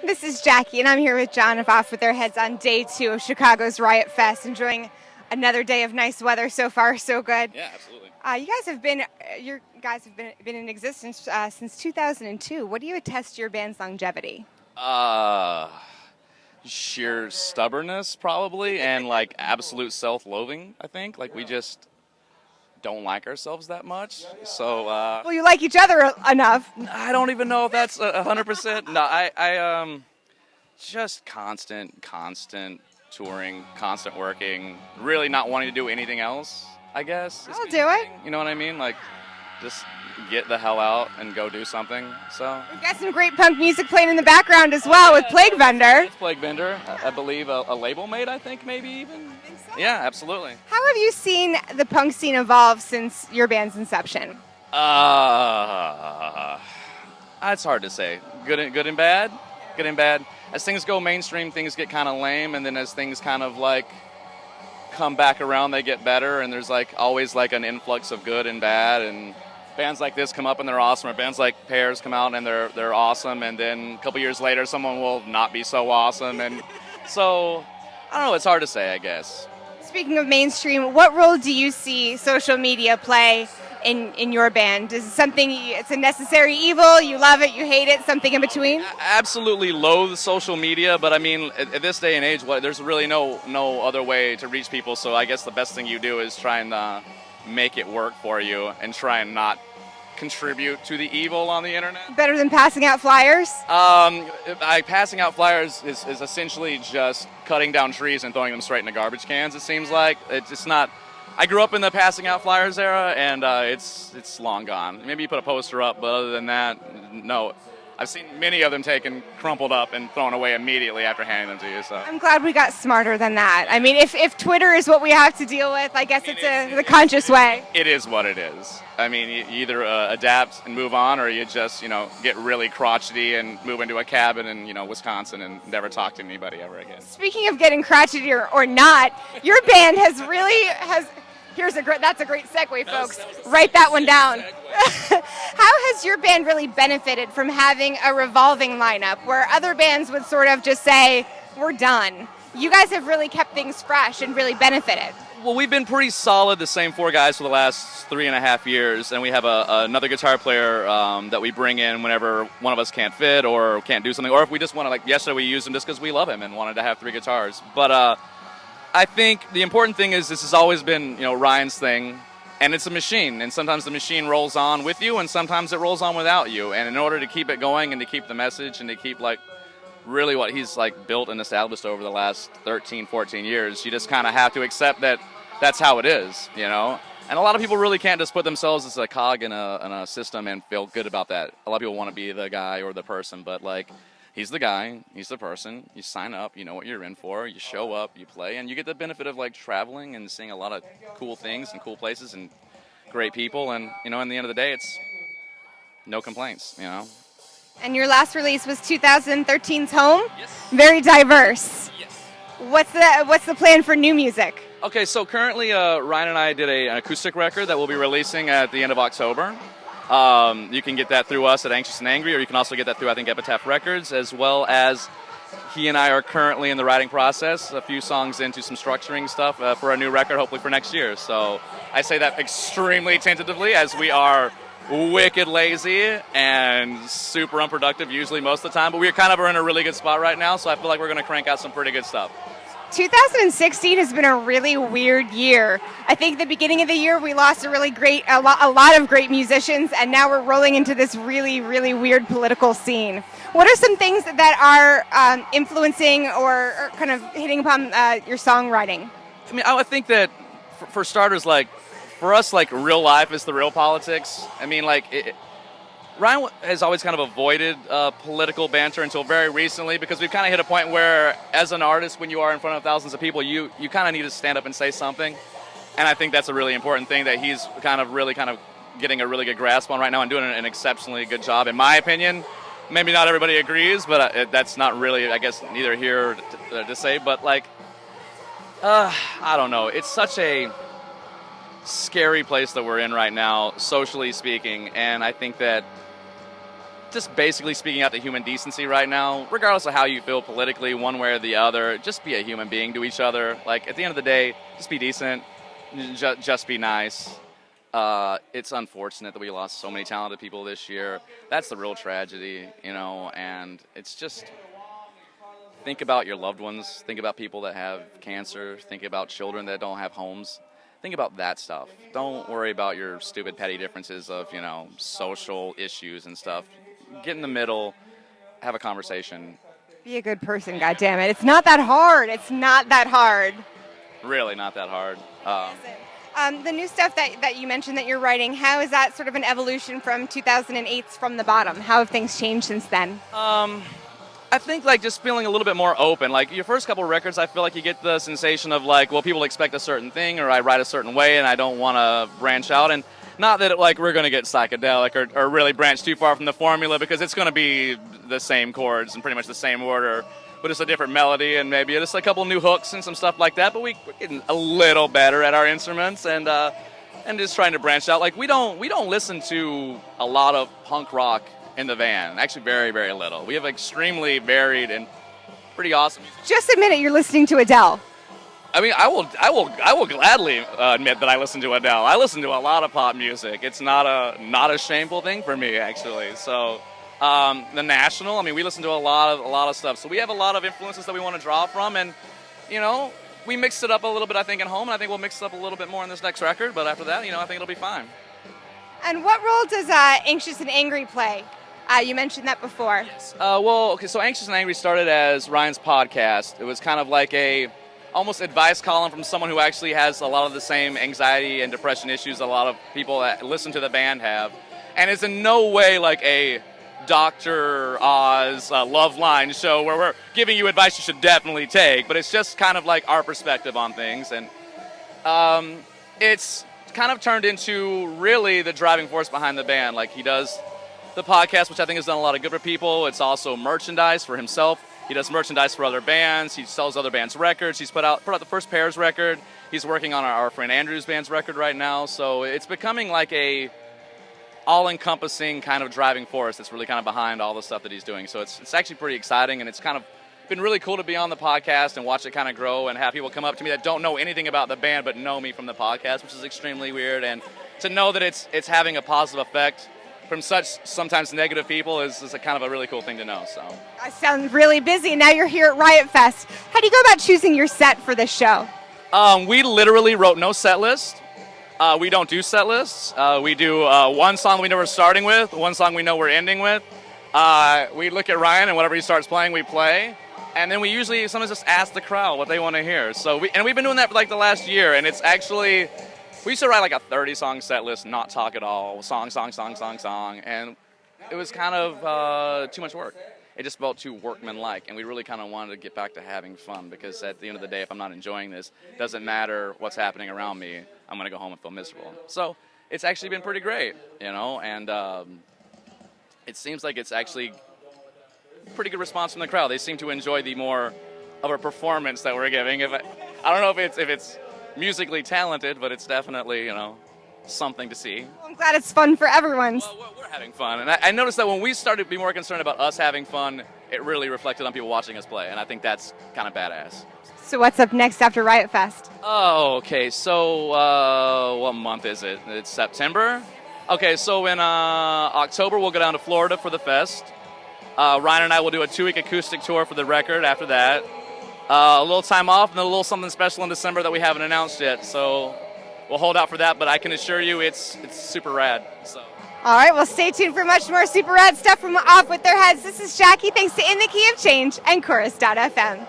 This is Jackie, and I'm here with John and Off with their heads on day 2 of Chicago's Riot Fest, enjoying another day of nice weather. So far, so good. Yeah, absolutely. You guys have been in existence since 2002. What do you attest to your band's longevity? Uh, Sheer stubbornness, probably, and like absolute self-loathing. I think like we just don't like ourselves that much. So Well, you like each other enough. I don't even know if that's 100%. No, I just constant touring, constant working, really not wanting to do anything else. I guess. I'll do it. You know what I mean? Like, just get the hell out and go do something. So. We've got some great punk music playing in the background as well with Plague Vendor. It's Plague Vendor, I believe a label mate, I think maybe even. I think so. Yeah, absolutely. How have you seen the punk scene evolve since your band's inception? It's hard to say. Good and bad. Good and bad. As things go mainstream, things get kind of lame, and then as things kind of like come back around, they get better, and there's like always like an influx of good and bad, and bands like this come up and they're awesome, or bands like Pears come out and they're awesome, and then a couple years later someone will not be so awesome, and so I don't know, it's hard to say, I guess. Speaking of mainstream, what role do you see social media play in your band? Is it something, it's a necessary evil, you love it, you hate it, something in between? Absolutely loathe social media, but I mean, at this day and age, there's really no other way to reach people, so I guess the best thing you do is try and make it work for you and try and not contribute to the evil on the internet. Better than passing out flyers? Passing out flyers is essentially just cutting down trees and throwing them straight into garbage cans, it seems like. It's not... I grew up in the passing out flyers era, and it's long gone. Maybe you put a poster up, but other than that, no. I've seen many of them taken, crumpled up, and thrown away immediately after handing them to you. So I'm glad we got smarter than that. I mean, if Twitter is what we have to deal with, I guess it's the conscious way. It is what it is. I mean, you either adapt and move on, or you just, get really crotchety and move into a cabin in, Wisconsin and never talk to anybody ever again. Speaking of getting crotchety or not, your band has that's a great segue, folks. Write that one down. How has your band really benefited from having a revolving lineup where other bands would sort of just say, we're done? You guys have really kept things fresh and really benefited. Well, we've been pretty solid, the same 4 guys for the last 3.5 years, and we have another guitar player that we bring in whenever one of us can't fit or can't do something, or if we just want to, like yesterday we used him just because we love him and wanted to have 3 guitars. But I think the important thing is this has always been, Ryan's thing, and it's a machine, and sometimes the machine rolls on with you, and sometimes it rolls on without you, and in order to keep it going and to keep the message and to keep, like, really what he's, like, built and established over the last 13, 14 years, you just kind of have to accept that that's how it is, And a lot of people really can't just put themselves as a cog in a system and feel good about that. A lot of people want to be the guy or the person, but, like, he's the guy, he's the person, you sign up, you know what you're in for, you show up, you play, and you get the benefit of, like, traveling and seeing a lot of cool things and cool places and great people, and, in the end of the day, it's no complaints, And your last release was 2013's Home? Yes. Very diverse. Yes. What's the plan for new music? Okay, so currently Ryan and I did an acoustic record that we'll be releasing at the end of October. You can get that through us at Anxious and Angry, or you can also get that through, I think, Epitaph Records, as well as he and I are currently in the writing process, a few songs into some structuring stuff for a new record, hopefully for next year. So I say that extremely tentatively, as we are wicked lazy and super unproductive usually most of the time, but we kind of are in a really good spot right now, so I feel like we're going to crank out some pretty good stuff. 2016 has been a really weird year. I think the beginning of the year we lost a lot of great musicians, and now we're rolling into this really, really weird political scene. What are some things that are influencing or kind of hitting upon your songwriting? I mean, I would think that for starters, like, for us, like, real life is the real politics. I mean, like, Ryan has always kind of avoided political banter until very recently, because we've kind of hit a point where, as an artist, when you are in front of thousands of people, you kind of need to stand up and say something. And I think that's a really important thing that he's kind of getting a really good grasp on right now and doing an exceptionally good job, in my opinion. Maybe not everybody agrees, but that's not really, I guess, neither here to say. But, like, I don't know. It's such a scary place that we're in right now, socially speaking, and I think that just basically speaking out to human decency right now, regardless of how you feel politically, one way or the other. Just be a human being to each other. Like, at the end of the day, just be decent, just be nice. It's unfortunate that we lost so many talented people this year. That's the real tragedy, and it's just, think about your loved ones, think about people that have cancer, think about children that don't have homes. Think about that stuff. Don't worry about your stupid petty differences of, social issues and stuff. Get in the middle, have a conversation. Be a good person, goddammit. It's not that hard. It's not that hard. Really not that hard. The new stuff that you mentioned that you're writing, how is that sort of an evolution from 2008's From the Bottom? How have things changed since then? I think just feeling a little bit more open. Like your first couple records, I feel like you get the sensation of people expect a certain thing, or I write a certain way and I don't want to branch out. And not that we're going to get psychedelic or really branch too far from the formula, because it's going to be the same chords and pretty much the same order, but it's a different melody and maybe just a couple new hooks and some stuff like that. But we're getting a little better at our instruments and just trying to branch out. Like we don't listen to a lot of punk rock in the van. Actually, very, very little. We have extremely varied and pretty awesome music. Just admit it, you're listening to Adele. I mean, I will gladly admit that I listen to Adele. I listen to a lot of pop music. It's not a shameful thing for me, actually. So, the National. I mean, we listen to a lot of stuff. So we have a lot of influences that we want to draw from, and we mixed it up a little bit, I think, at home, and I think we'll mix it up a little bit more in this next record. But after that, I think it'll be fine. And what role does Anxious and Angry play? You mentioned that before. Yes. So Anxious and Angry started as Ryan's podcast. It was kind of like a almost advice column from someone who actually has a lot of the same anxiety and depression issues a lot of people that listen to the band have. And it's in no way like a Dr. Oz love line show where we're giving you advice you should definitely take, but it's just kind of like our perspective on things. And it's kind of turned into really the driving force behind the band. Like, he does the podcast, which I think has done a lot of good for people. It's also merchandise for himself. He does merchandise for other bands. He sells other bands' records. He's put out the First Pairs record. He's working on our friend Andrew's band's record right now. So it's becoming like a all-encompassing kind of driving force that's really kind of behind all the stuff that he's doing. So it's actually pretty exciting, and it's kind of been really cool to be on the podcast and watch it kind of grow and have people come up to me that don't know anything about the band but know me from the podcast, which is extremely weird. And to know that it's having a positive effect from such sometimes negative people is a kind of a really cool thing to know. So I sound really busy. Now you're here at Riot Fest. How do you go about choosing your set for this show? We literally wrote no set list. We don't do set lists. We do one song we know we're starting with, one song we know we're ending with. We look at Ryan, and whatever he starts playing, we play. And then we usually sometimes just ask the crowd what they want to hear. So we've been doing that for like the last year, and it's actually, we used to write like a 30-song set list, not talk at all, song, and it was kind of too much work. It just felt too workmanlike, and we really kind of wanted to get back to having fun, because at the end of the day, if I'm not enjoying this, it doesn't matter what's happening around me, I'm going to go home and feel miserable. So it's actually been pretty great, and it seems like it's actually pretty good response from the crowd. They seem to enjoy the more of a performance that we're giving. I don't know if it's musically talented, but it's definitely, something to see. Well, I'm glad it's fun for everyone. Well, we're having fun, and I noticed that when we started to be more concerned about us having fun, it really reflected on people watching us play, and I think that's kind of badass. So what's up next after Riot Fest? Oh, okay, so what month is it? It's September? Okay, so in October we'll go down to Florida for the fest. Ryan and I will do a 2-week acoustic tour for the record after that. A little time off, and then a little something special in December that we haven't announced yet, so we'll hold out for that, but I can assure you it's super rad. So. All right, well, stay tuned for much more super rad stuff from Off With Their Heads. This is Jackie. Thanks to In the Key of Change and Chorus.fm.